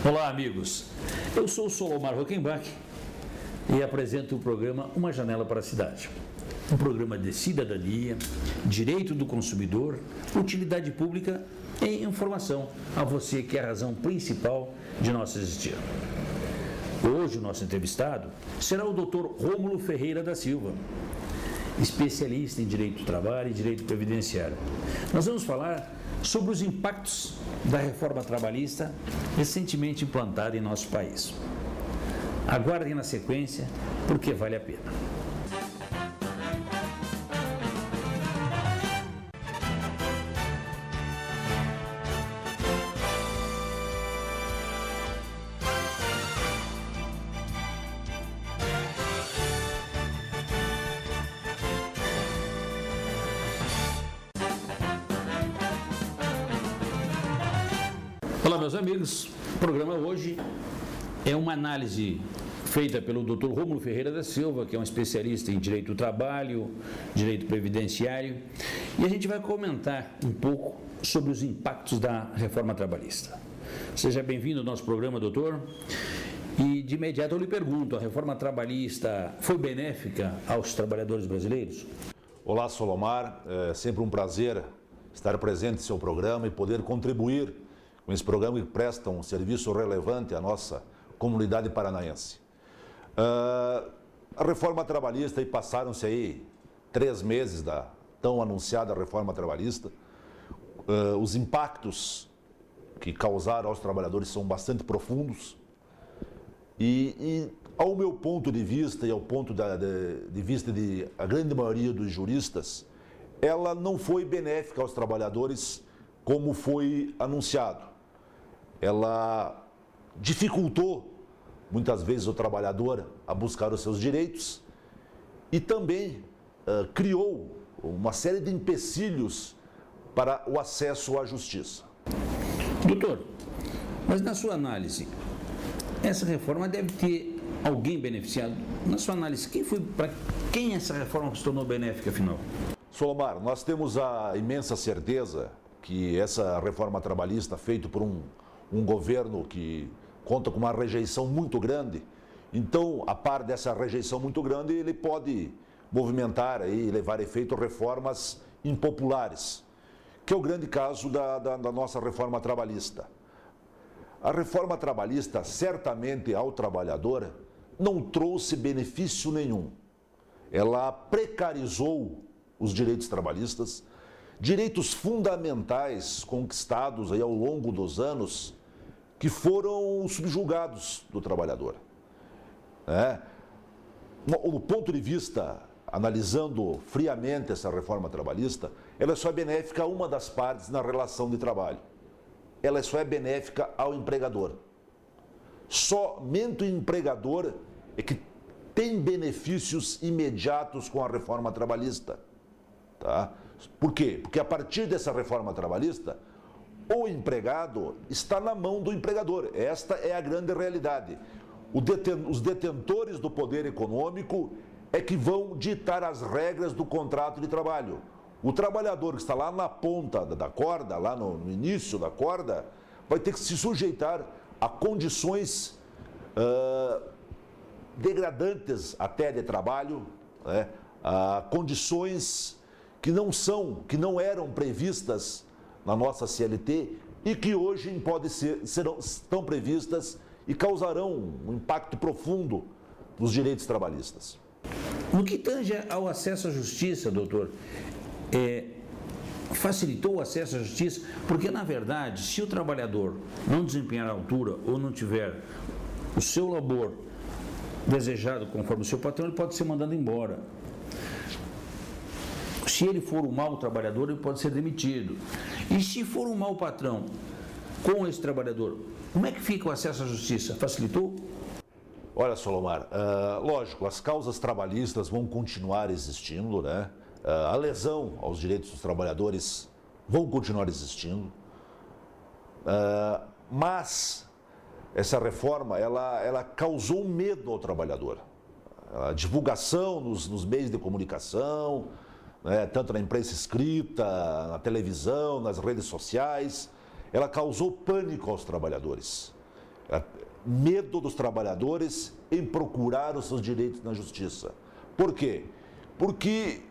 Olá, amigos. Eu sou o Solomar Rockenbach e apresento o programa Uma Janela para a Cidade. Um programa de cidadania, direito do consumidor, utilidade pública e informação a você, que é a razão principal de nosso existir. Hoje o nosso entrevistado será o Dr. Rômulo Ferreira da Silva, especialista em direito do trabalho e direito previdenciário. Nós vamos falar sobre os impactos da reforma trabalhista recentemente implantada em nosso país. Aguardem na sequência, porque vale a pena. Olá, meus amigos. O programa hoje é uma análise feita pelo Dr. Rômulo Ferreira da Silva, que é um especialista em direito do trabalho, direito previdenciário, e a gente vai comentar um pouco sobre os impactos da reforma trabalhista. Seja bem-vindo ao nosso programa, doutor. E de imediato eu lhe pergunto, a reforma trabalhista foi benéfica aos trabalhadores brasileiros? Olá, Solomar. É sempre um prazer estar presente em seu programa e poder contribuir com esse programa que presta um serviço relevante à nossa comunidade paranaense. A reforma trabalhista, e passaram-se aí 3 meses da tão anunciada reforma trabalhista, os impactos que causaram aos trabalhadores são bastante profundos e ao meu ponto de vista e ao ponto de vista de a grande maioria dos juristas, ela não foi benéfica aos trabalhadores como foi anunciado. Ela dificultou muitas vezes o trabalhador a buscar os seus direitos e também criou uma série de empecilhos para o acesso à justiça. Doutor, mas na sua análise, essa reforma deve ter alguém beneficiado? Na sua análise, para quem essa reforma se tornou benéfica, afinal? Solomar, nós temos a imensa certeza que essa reforma trabalhista, feita por um governo que conta com uma rejeição muito grande, então, a par dessa rejeição muito grande, ele pode movimentar e levar a efeito reformas impopulares, que é o grande caso da nossa reforma trabalhista. A reforma trabalhista, certamente ao trabalhador, não trouxe benefício nenhum. Ela precarizou os direitos trabalhistas, direitos fundamentais conquistados aí ao longo dos anos, que foram subjugados do trabalhador. Do ponto de vista, analisando friamente essa reforma trabalhista, ela só é benéfica a uma das partes na relação de trabalho. Ela só é benéfica ao empregador. Somente o empregador é que tem benefícios imediatos com a reforma trabalhista. Tá? Por quê? Porque a partir dessa reforma trabalhista, o empregado está na mão do empregador. Esta é a grande realidade. Os detentores do poder econômico é que vão ditar as regras do contrato de trabalho. O trabalhador que está lá na ponta da corda, lá no início da corda, vai ter que se sujeitar a condições degradantes até de trabalho, a condições que não eram previstas na nossa CLT e que hoje estão previstas e causarão um impacto profundo nos direitos trabalhistas. No que tange ao acesso à justiça, doutor, facilitou o acesso à justiça? Porque, na verdade, se o trabalhador não desempenhar a altura ou não tiver o seu labor desejado conforme o seu patrão, ele pode ser mandado embora. Se ele for um mau trabalhador, ele pode ser demitido. E se for um mau patrão com esse trabalhador, como é que fica o acesso à justiça? Facilitou? Olha, Solomar, lógico, as causas trabalhistas vão continuar existindo, né? A lesão aos direitos dos trabalhadores vão continuar existindo, mas essa reforma, ela causou medo ao trabalhador. A divulgação nos meios de comunicação, tanto na imprensa escrita, na televisão, nas redes sociais, ela causou pânico aos trabalhadores. medo dos trabalhadores em procurar os seus direitos na justiça. Por quê? Porque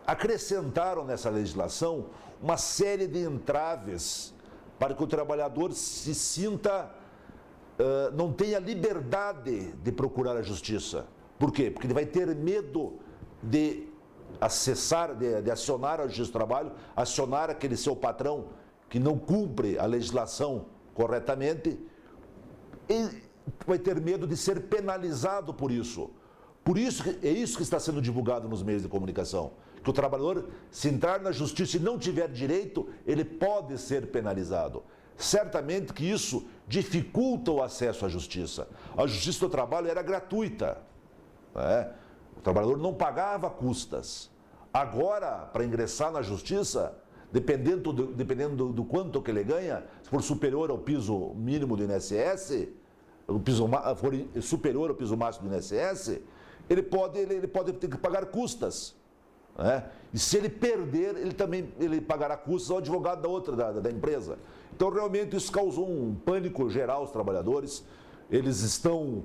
acrescentaram nessa legislação uma série de entraves para que o trabalhador se sinta, não tenha liberdade de procurar a justiça. Por quê? Porque ele vai ter medo de acessar, de acionar a Justiça do Trabalho, acionar aquele seu patrão que não cumpre a legislação corretamente, e vai ter medo de ser penalizado por isso. Por isso, é isso que está sendo divulgado nos meios de comunicação, que o trabalhador, se entrar na justiça e não tiver direito, ele pode ser penalizado. Certamente que isso dificulta o acesso à justiça. A Justiça do Trabalho era gratuita, né? O trabalhador não pagava custas. Agora, para ingressar na justiça, dependendo do quanto que ele ganha, se for superior ao piso mínimo do INSS, for superior ao piso máximo do INSS, ele pode ter que pagar custas, né? E se ele perder, ele pagará custas ao advogado da empresa. Então, realmente, isso causou um pânico geral aos trabalhadores. Eles estão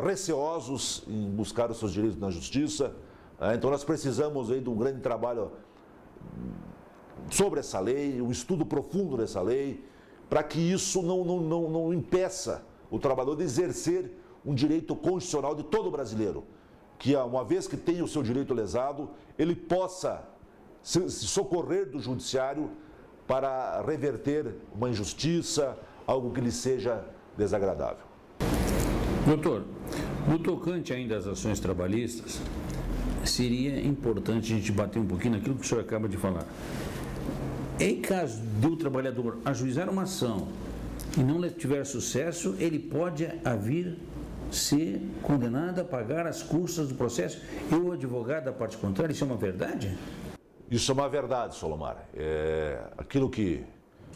receosos em buscar os seus direitos na justiça. Então, nós precisamos aí de um grande trabalho sobre essa lei, um estudo profundo dessa lei, para que isso não impeça o trabalhador de exercer um direito constitucional de todo brasileiro, que uma vez que tenha o seu direito lesado, ele possa se socorrer do judiciário para reverter uma injustiça, algo que lhe seja desagradável. Doutor, no tocante ainda às ações trabalhistas, seria importante a gente bater um pouquinho naquilo que o senhor acaba de falar. Em caso do trabalhador ajuizar uma ação e não tiver sucesso, ele pode vir ser condenado a pagar as custas do processo e o advogado da parte contrária. Isso é uma verdade? Isso é uma verdade, Solomar. Aquilo que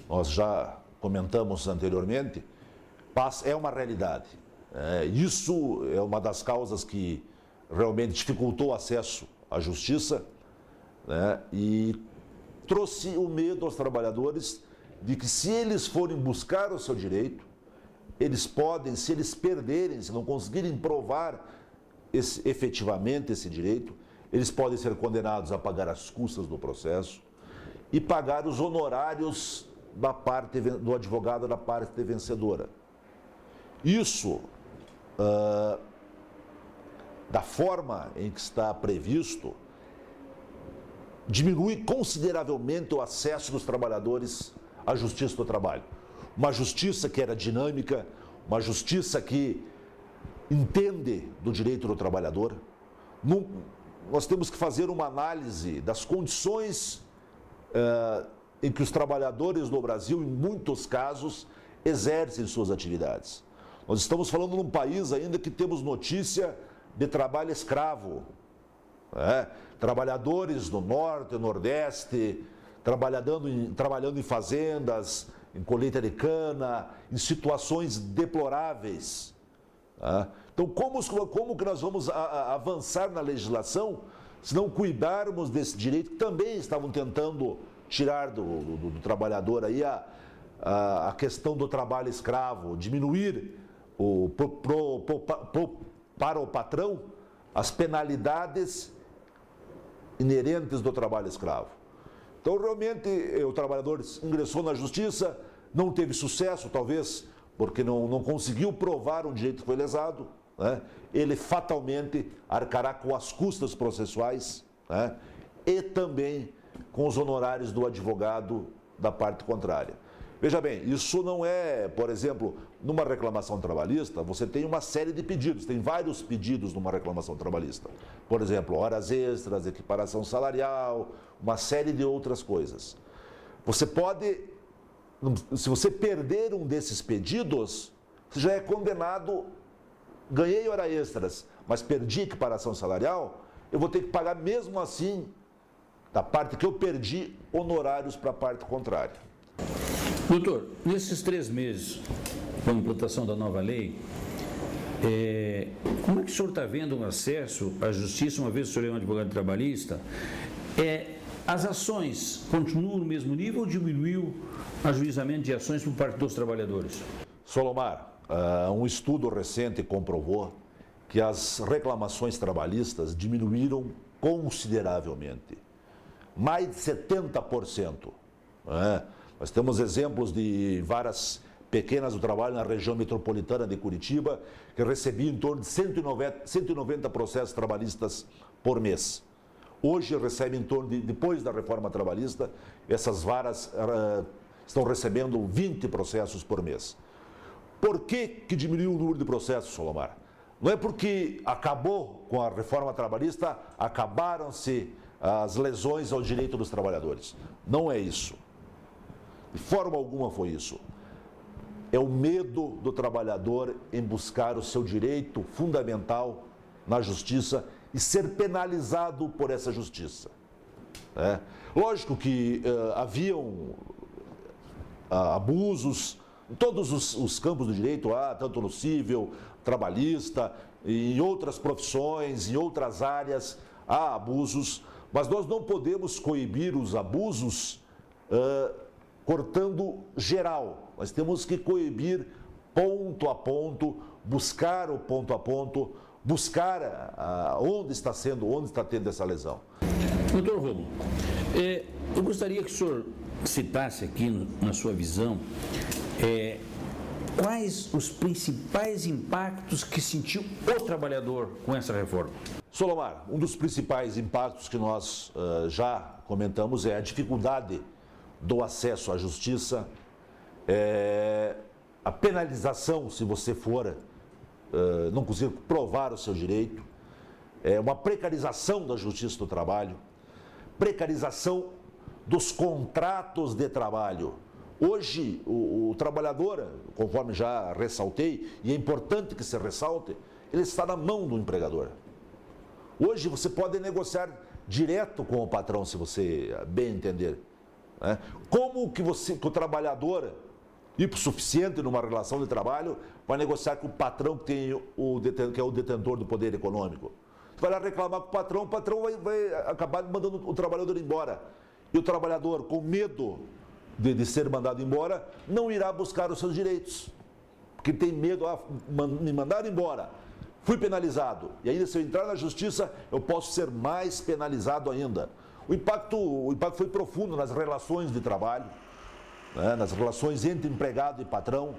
nós já comentamos anteriormente é uma realidade. Isso é uma das causas que realmente dificultou o acesso à justiça, né? E trouxe o medo aos trabalhadores de que, se eles forem buscar o seu direito, eles podem, se eles perderem, se não conseguirem provar efetivamente esse direito, eles podem ser condenados a pagar as custas do processo e pagar os honorários do advogado da parte vencedora. Isso, da forma em que está previsto, diminui consideravelmente o acesso dos trabalhadores à justiça do trabalho. Uma justiça que era dinâmica, uma justiça que entende do direito do trabalhador. Nós temos que fazer uma análise das condições em que os trabalhadores no Brasil, em muitos casos, exercem suas atividades. Nós estamos falando num país ainda que temos notícia de trabalho escravo, né? Trabalhadores do norte, nordeste, trabalhando em fazendas, em colheita de cana, em situações deploráveis. Né? Então, como que nós vamos avançar na legislação se não cuidarmos desse direito que também estavam tentando tirar do trabalhador aí a questão do trabalho escravo, diminuir para o patrão as penalidades inerentes do trabalho escravo. Então, realmente, o trabalhador ingressou na justiça, não teve sucesso, talvez porque não conseguiu provar um direito que foi lesado, né? Ele fatalmente arcará com as custas processuais, né? E também com os honorários do advogado da parte contrária. Veja bem, isso não é, por exemplo, numa reclamação trabalhista, você tem uma série de pedidos, tem vários pedidos numa reclamação trabalhista. Por exemplo, horas extras, equiparação salarial, uma série de outras coisas. Você pode, se você perder um desses pedidos, você já é condenado, ganhei horas extras, mas perdi equiparação salarial, eu vou ter que pagar mesmo assim, da parte que eu perdi, honorários para a parte contrária. Doutor, nesses 3 meses com a implantação da nova lei, como é que o senhor está vendo o acesso à justiça, uma vez que o senhor é um advogado trabalhista? As ações continuam no mesmo nível ou diminuiu o ajuizamento de ações por parte dos trabalhadores? Solomar, um estudo recente comprovou que as reclamações trabalhistas diminuíram consideravelmente, mais de 70%. Né? Nós temos exemplos de várias pequenas do trabalho na região metropolitana de Curitiba, que recebiam em torno de 190 processos trabalhistas por mês. Hoje recebem em torno de, depois da reforma trabalhista, essas varas estão recebendo 20 processos por mês. Por que diminuiu o número de processos, Solomar? Não é porque acabou com a reforma trabalhista, acabaram-se as lesões ao direito dos trabalhadores. Não é isso. De forma alguma foi isso. É o medo do trabalhador em buscar o seu direito fundamental na justiça e ser penalizado por essa justiça. Lógico que haviam abusos em todos os campos do direito, tanto no civil, trabalhista, em outras profissões, em outras áreas, há abusos, mas nós não podemos coibir os abusos cortando geral. Nós temos que coibir ponto a ponto, buscar o ponto a ponto, buscar onde está tendo essa lesão. Doutor Rômulo, eu gostaria que o senhor citasse aqui na sua visão quais os principais impactos que sentiu o trabalhador com essa reforma. Solomar, um dos principais impactos que nós já comentamos é a dificuldade do acesso à justiça, a penalização se você não conseguir provar o seu direito, uma precarização da justiça do trabalho, precarização dos contratos de trabalho. Hoje, o trabalhador, conforme já ressaltei, e é importante que se ressalte, ele está na mão do empregador. Hoje você pode negociar direto com o patrão, se você bem entender. Como que o trabalhador, hipossuficiente numa relação de trabalho, vai negociar com o patrão que é o detentor do poder econômico? Você vai lá reclamar com o patrão vai acabar mandando o trabalhador embora. E o trabalhador, com medo de ser mandado embora, não irá buscar os seus direitos. Porque tem medo, me mandaram embora, fui penalizado. E ainda se eu entrar na justiça, eu posso ser mais penalizado ainda. O impacto foi profundo nas relações de trabalho, nas relações entre empregado e patrão.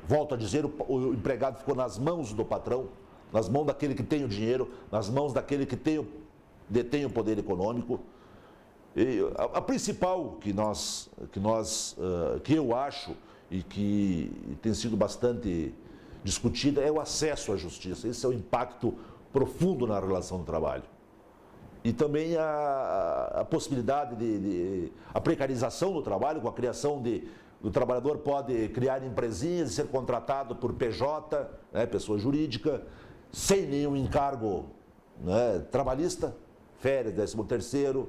Volto a dizer, o empregado ficou nas mãos do patrão, nas mãos daquele que tem o dinheiro, nas mãos daquele que detém o poder econômico. E a principal que eu acho e que tem sido bastante discutida é o acesso à justiça. Esse é o impacto profundo na relação do trabalho. E também a possibilidade a precarização do trabalho, com a criação o trabalhador pode criar empresinhas e ser contratado por PJ, pessoa jurídica, sem nenhum encargo trabalhista, férias, 13º,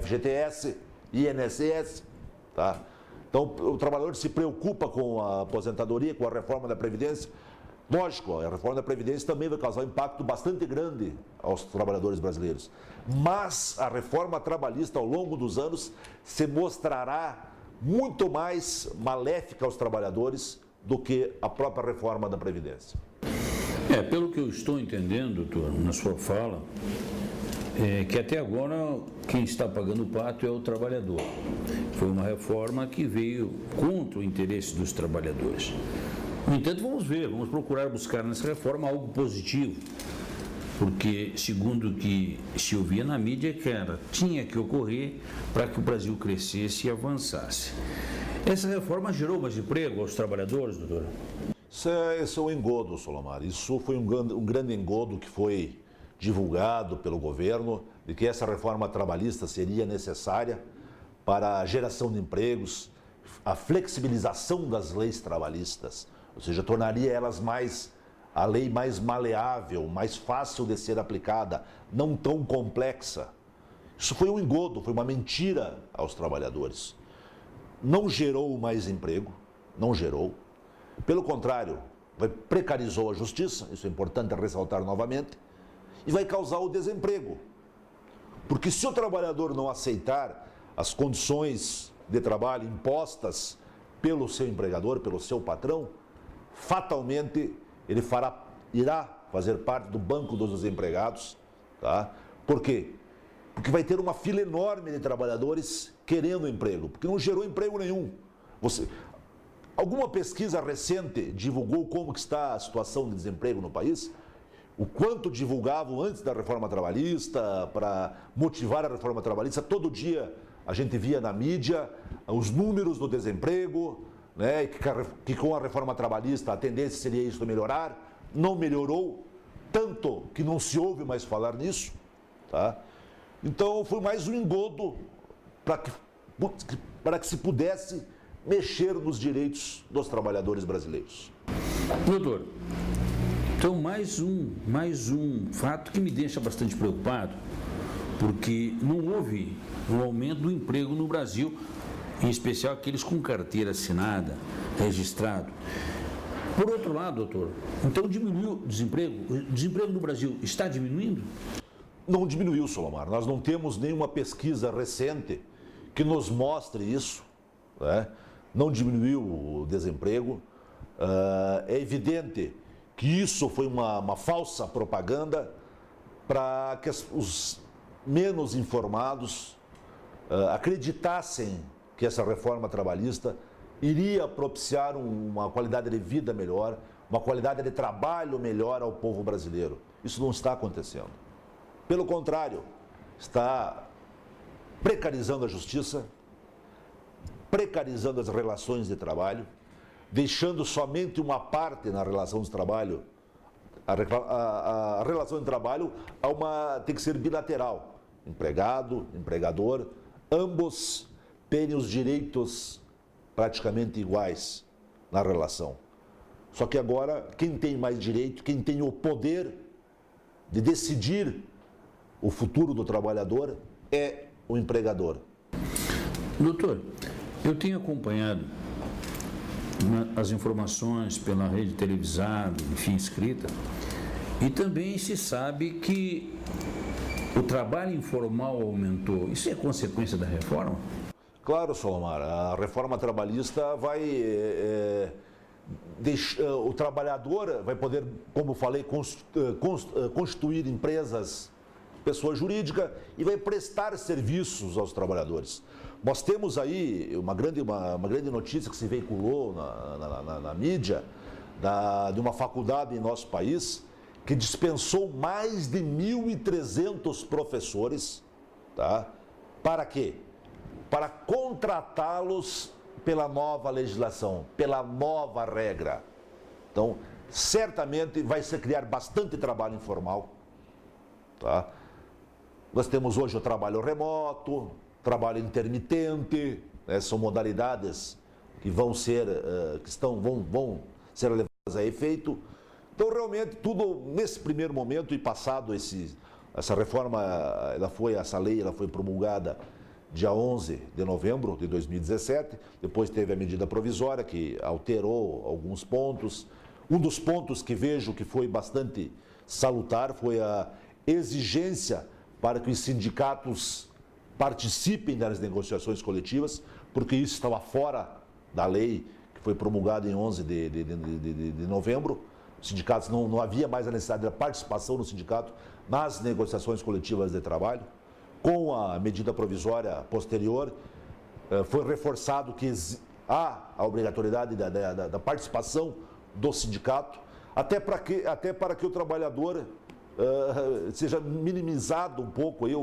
FGTS, INSS, tá? Então o trabalhador se preocupa com a aposentadoria, com a reforma da Previdência. Lógico, a reforma da Previdência também vai causar um impacto bastante grande aos trabalhadores brasileiros. Mas a reforma trabalhista, ao longo dos anos, se mostrará muito mais maléfica aos trabalhadores do que a própria reforma da Previdência. Pelo que eu estou entendendo, doutor, na sua fala, que até agora quem está pagando o pato é o trabalhador. Foi uma reforma que veio contra o interesse dos trabalhadores. No entanto, vamos procurar buscar nessa reforma algo positivo, porque, segundo o que se ouvia na mídia, que tinha que ocorrer para que o Brasil crescesse e avançasse. Essa reforma gerou mais emprego aos trabalhadores, doutor? Esse é um engodo, Solomar. Isso foi um grande engodo que foi divulgado pelo governo, de que essa reforma trabalhista seria necessária para a geração de empregos, a flexibilização das leis trabalhistas, ou seja, tornaria a lei mais maleável, mais fácil de ser aplicada, não tão complexa. Isso foi um engodo, foi uma mentira aos trabalhadores. Não gerou mais emprego, não gerou. Pelo contrário, precarizou a justiça, isso é importante ressaltar novamente, e vai causar o desemprego. Porque se o trabalhador não aceitar as condições de trabalho impostas pelo seu empregador, pelo seu patrão, fatalmente ele irá fazer parte do banco dos desempregados, tá? Por quê? Porque vai ter uma fila enorme de trabalhadores querendo emprego, porque não gerou emprego nenhum. Alguma pesquisa recente divulgou como que está a situação de desemprego no país? O quanto divulgavam antes da reforma trabalhista, para motivar a reforma trabalhista? Todo dia a gente via na mídia os números do desemprego, né, que com a reforma trabalhista a tendência seria isso melhorar. Não melhorou, tanto que não se ouve mais falar nisso, tá? Então foi mais um engodo para que se pudesse mexer nos direitos dos trabalhadores brasileiros. Doutor, então mais um fato que me deixa bastante preocupado, porque não houve um aumento do emprego no Brasil, em especial aqueles com carteira assinada, registrado. Por outro lado, doutor, então diminuiu o desemprego? O desemprego no Brasil está diminuindo? Não diminuiu, Solomar. Nós não temos nenhuma pesquisa recente que nos mostre isso, né? Não diminuiu o desemprego. É evidente que isso foi uma falsa propaganda para que os menos informados acreditassem que essa reforma trabalhista iria propiciar uma qualidade de vida melhor, uma qualidade de trabalho melhor ao povo brasileiro. Isso não está acontecendo. Pelo contrário, está precarizando a justiça, precarizando as relações de trabalho, deixando somente uma parte na relação de trabalho. A relação de trabalho tem que ser bilateral. Empregado, empregador, ambos terem os direitos praticamente iguais na relação. Só que agora, quem tem mais direito, quem tem o poder de decidir o futuro do trabalhador é o empregador. Doutor, eu tenho acompanhado as informações pela rede televisada, enfim, escrita, e também se sabe que o trabalho informal aumentou. Isso é consequência da reforma? Claro, Solomar, a reforma trabalhista vai o trabalhador vai poder, como falei, constituir empresas, pessoa jurídica, e vai prestar serviços aos trabalhadores. Nós temos aí uma grande notícia que se veiculou na mídia, de uma faculdade em nosso país, que dispensou mais de 1.300 professores, tá? Para quê? Para contratá-los pela nova legislação, pela nova regra. Então, certamente vai se criar bastante trabalho informal, tá? Nós temos hoje o trabalho remoto, trabalho intermitente, né? São modalidades que vão ser levadas a efeito. Então, realmente, tudo nesse primeiro momento e passado essa reforma, essa lei foi promulgada dia 11 de novembro de 2017, depois teve a medida provisória que alterou alguns pontos. Um dos pontos que vejo que foi bastante salutar foi a exigência para que os sindicatos participem das negociações coletivas, porque isso estava fora da lei que foi promulgada em 11 de novembro. Os sindicatos, não havia mais a necessidade da participação do sindicato nas negociações coletivas de trabalho. Com a medida provisória posterior, foi reforçado que há a obrigatoriedade da participação do sindicato, até para que o trabalhador seja minimizado um pouco aí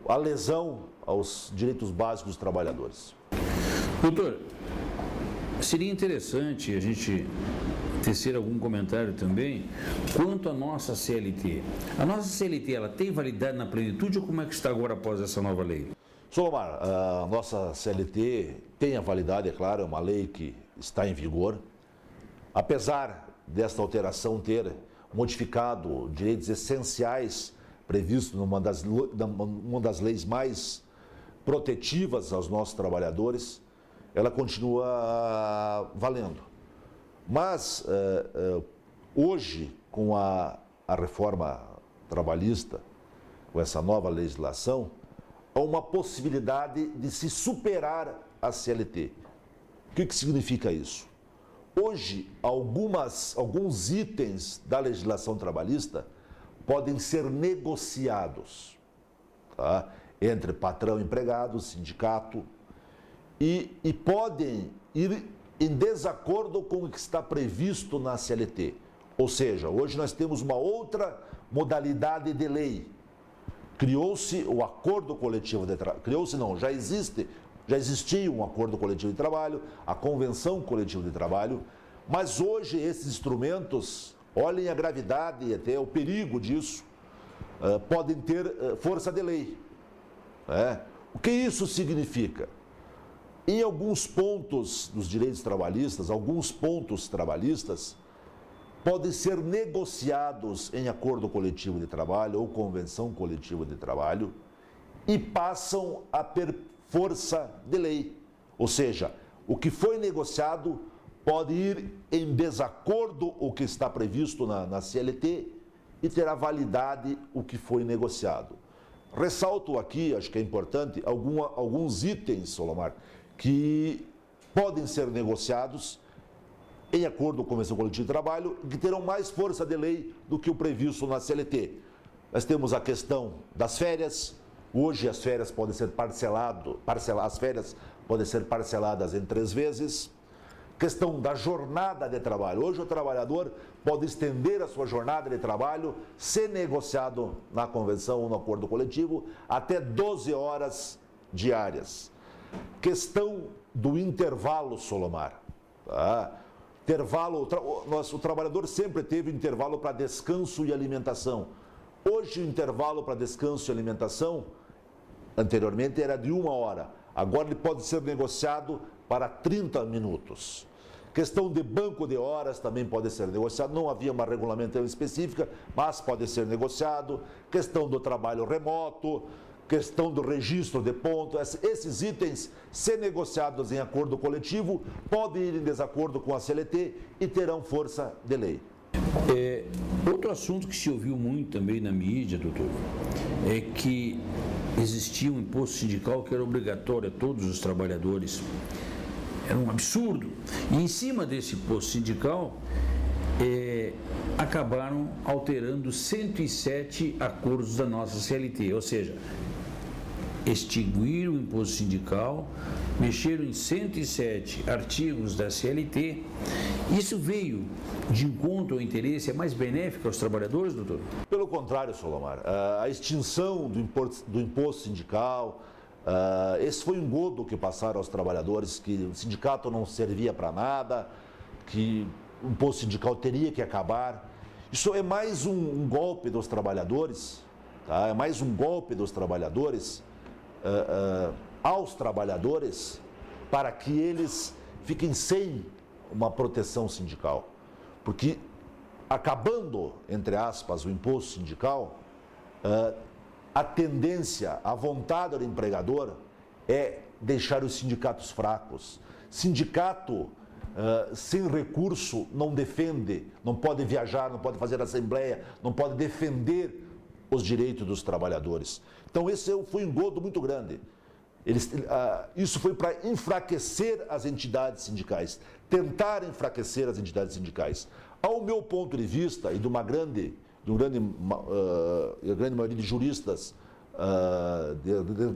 a lesão aos direitos básicos dos trabalhadores. Doutor, seria interessante a gente tecer algum comentário também quanto à nossa CLT. A nossa CLT, ela tem validade na plenitude ou como é que está agora após essa nova lei? Solomar, a nossa CLT tem a validade, é claro, é uma lei que está em vigor. Apesar desta alteração ter modificado direitos essenciais previstos numa das leis mais protetivas aos nossos trabalhadores, ela continua valendo. Mas, hoje, com a reforma trabalhista, com essa nova legislação, há uma possibilidade de se superar a CLT. O que significa isso? Hoje, alguns itens da legislação trabalhista podem ser negociados, tá? Entre patrão e empregado, sindicato, e podem ir em desacordo com o que está previsto na CLT. Ou seja, hoje nós temos uma outra modalidade de lei. Criou-se o acordo coletivo de trabalho. Criou-se não, já existia um acordo coletivo de trabalho, a convenção coletiva de trabalho, mas hoje esses instrumentos, olhem a gravidade e até o perigo disso, podem ter força de lei. O que isso significa? Em alguns pontos dos direitos trabalhistas, alguns pontos trabalhistas podem ser negociados em acordo coletivo de trabalho ou convenção coletiva de trabalho e passam a ter força de lei. Ou seja, o que foi negociado pode ir em desacordo com o que está previsto na CLT e terá validade o que foi negociado. Ressalto aqui, acho que é importante, alguns itens, Solomar, que podem ser negociados em acordo com a Convenção Coletiva de Trabalho, que terão mais força de lei do que o previsto na CLT. Nós temos a questão das férias. Hoje as férias podem ser parceladas em 3 vezes. Questão da jornada de trabalho. Hoje o trabalhador pode estender a sua jornada de trabalho, se negociado na convenção ou no acordo coletivo, até 12 horas diárias. Questão do intervalo, Solomar. Tá? O trabalhador sempre teve intervalo para descanso e alimentação. Hoje o intervalo para descanso e alimentação, anteriormente era de 1 hora. Agora ele pode ser negociado para 30 minutos. Questão de banco de horas também pode ser negociado. Não havia uma regulamentação específica, mas pode ser negociado. Questão do trabalho remoto, questão do registro de ponto. Esses itens, se negociados em acordo coletivo, podem ir em desacordo com a CLT e terão força de lei. Outro assunto que se ouviu muito também na mídia, doutor, é que existia um imposto sindical que era obrigatório a todos os trabalhadores. Era um absurdo. E em cima desse imposto sindical, acabaram alterando 107 acordos da nossa CLT, ou seja, extinguiram o imposto sindical, mexeram em 107 artigos da CLT. Isso veio de encontro ao interesse, é mais benéfico aos trabalhadores, doutor? Pelo contrário, Solomar, a extinção do imposto sindical, esse foi um godo que passaram aos trabalhadores, que o sindicato não servia para nada, que o imposto sindical teria que acabar. Isso é mais um golpe dos trabalhadores, tá? É mais um golpe dos trabalhadores aos trabalhadores para que eles fiquem sem uma proteção sindical. Porque acabando, entre aspas, o imposto sindical, a tendência, a vontade do empregador é deixar os sindicatos fracos. Sindicato sem recurso não defende, não pode viajar, não pode fazer assembleia, não pode defender os direitos dos trabalhadores. Então esse foi um engodo muito grande. Isso foi para enfraquecer as entidades sindicais, tentar enfraquecer as entidades sindicais. Ao meu ponto de vista, e de uma grande maioria de juristas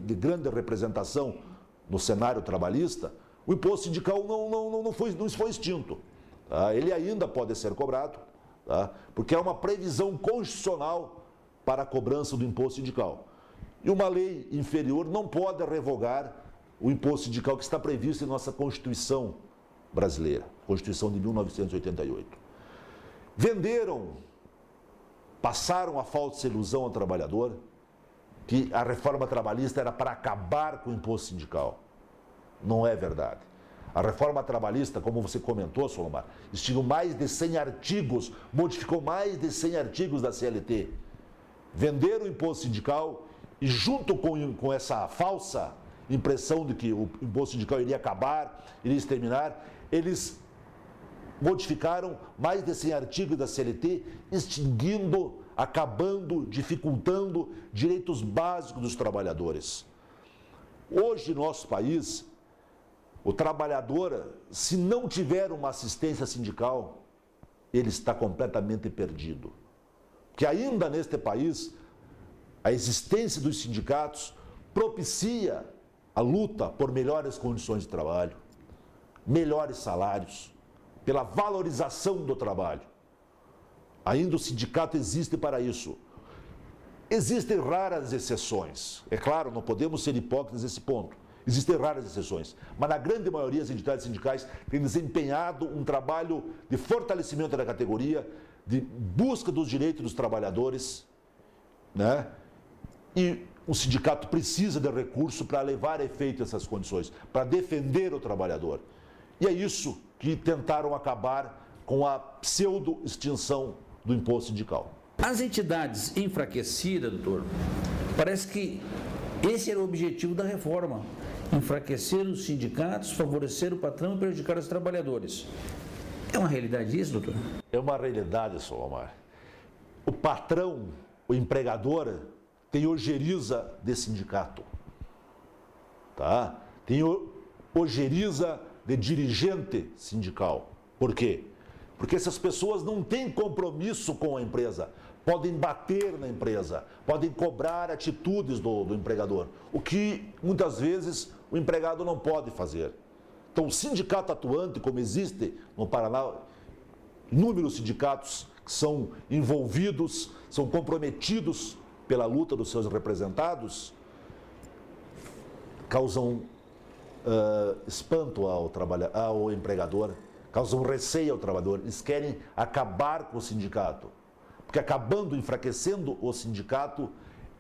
de grande representação no cenário trabalhista, o imposto sindical não foi extinto. Tá? Ele ainda pode ser cobrado, tá? Porque é uma previsão constitucional para a cobrança do imposto sindical. E uma lei inferior não pode revogar o imposto sindical que está previsto em nossa Constituição brasileira, Constituição de 1988. Passaram a falsa ilusão ao trabalhador que a reforma trabalhista era para acabar com o imposto sindical. Não é verdade. A reforma trabalhista, como você comentou, Solomar, extinguiu mais de 100 artigos, modificou mais de 100 artigos da CLT. Venderam o imposto sindical e, junto com essa falsa impressão de que o imposto sindical iria acabar, iria exterminar, eles modificaram mais de 100 artigos da CLT, extinguindo, acabando, dificultando direitos básicos dos trabalhadores. Hoje, no nosso país, O trabalhador, se não tiver uma assistência sindical, ele está completamente perdido. Que ainda neste país, a existência dos sindicatos propicia a luta por melhores condições de trabalho, melhores salários, pela valorização do trabalho. Ainda o sindicato existe para isso. Existem raras exceções. É claro, não podemos ser hipócritas nesse ponto. Existem raras exceções, mas na grande maioria as entidades sindicais têm desempenhado um trabalho de fortalecimento da categoria, de busca dos direitos dos trabalhadores, né? E o sindicato precisa de recurso para levar a efeito essas condições, para defender o trabalhador. E é isso que tentaram acabar com a pseudo-extinção do imposto sindical. As entidades enfraquecidas, doutor, parece que esse era o objetivo da reforma. Enfraquecer os sindicatos, favorecer o patrão e prejudicar os trabalhadores. É uma realidade isso, doutor? É uma realidade, Sr. Omar. O patrão, o empregador, tem ojeriza de sindicato. Tá? Tem ojeriza de dirigente sindical. Por quê? Porque essas pessoas não têm compromisso com a empresa. Podem bater na empresa, podem cobrar atitudes do empregador, o que muitas vezes o empregado não pode fazer. Então, o sindicato atuante, como existe no Paraná, inúmeros sindicatos que são envolvidos, são comprometidos pela luta dos seus representados, causam espanto ao empregador, causam receio ao trabalhador. Eles querem acabar com o sindicato. Porque acabando, enfraquecendo o sindicato,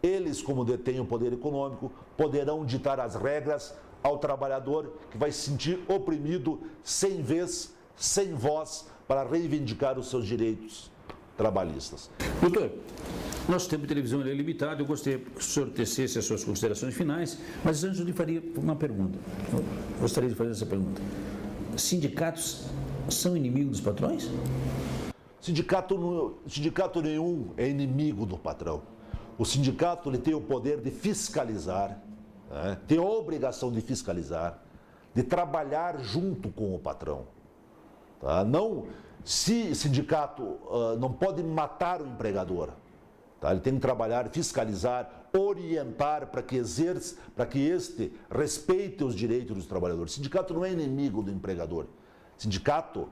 eles, como detêm o poder econômico, poderão ditar as regras ao trabalhador que vai se sentir oprimido, sem vez, sem voz, para reivindicar os seus direitos trabalhistas. Doutor, nosso tempo de televisão é limitado, eu gostaria que o senhor tecesse as suas considerações finais, mas antes eu lhe faria uma pergunta. Eu gostaria de fazer essa pergunta. Sindicatos são inimigos dos patrões? Sindicato nenhum é inimigo do patrão. O sindicato ele tem o poder de fiscalizar, né? Tem a obrigação de fiscalizar, de trabalhar junto com o patrão. Tá? Não, se sindicato não pode matar o empregador, tá? Ele tem que trabalhar, fiscalizar, orientar para que este respeite os direitos dos trabalhadores. O sindicato não é inimigo do empregador. O sindicato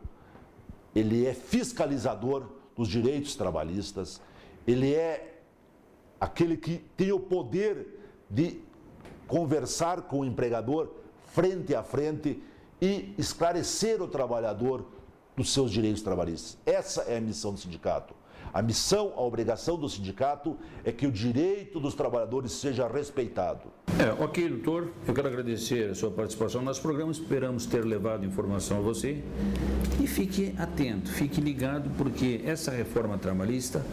ele é fiscalizador dos direitos trabalhistas, ele é aquele que tem o poder de conversar com o empregador frente a frente e esclarecer o trabalhador dos seus direitos trabalhistas. Essa é a missão do sindicato. A missão, a obrigação do sindicato é que o direito dos trabalhadores seja respeitado. Ok, doutor. Eu quero agradecer a sua participação no nosso programa. Esperamos ter levado informação a você. E fique atento, fique ligado, porque essa reforma trabalhista,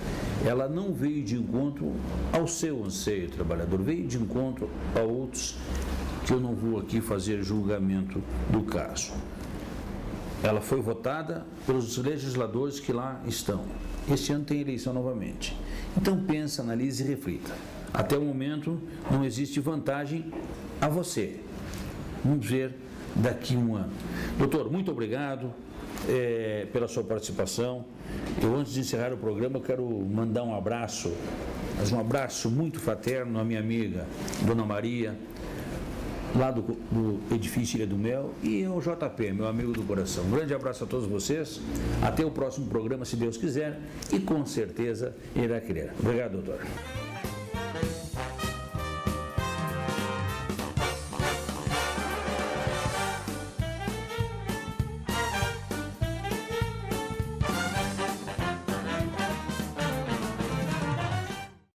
ela não veio de encontro ao seu anseio trabalhador, veio de encontro a outros que eu não vou aqui fazer julgamento do caso. Ela foi votada pelos legisladores que lá estão. Este ano tem eleição novamente. Então pense, analise e reflita. Até o momento não existe vantagem a você. Vamos ver daqui a um ano. Doutor, muito obrigado pela sua participação. Eu, antes de encerrar o programa, eu quero mandar um abraço, mas um abraço muito fraterno à minha amiga, Dona Maria, lá do edifício Ilha do Mel, e ao JP, meu amigo do coração. Um grande abraço a todos vocês. Até o próximo programa, se Deus quiser, e com certeza irá querer. Obrigado, doutor.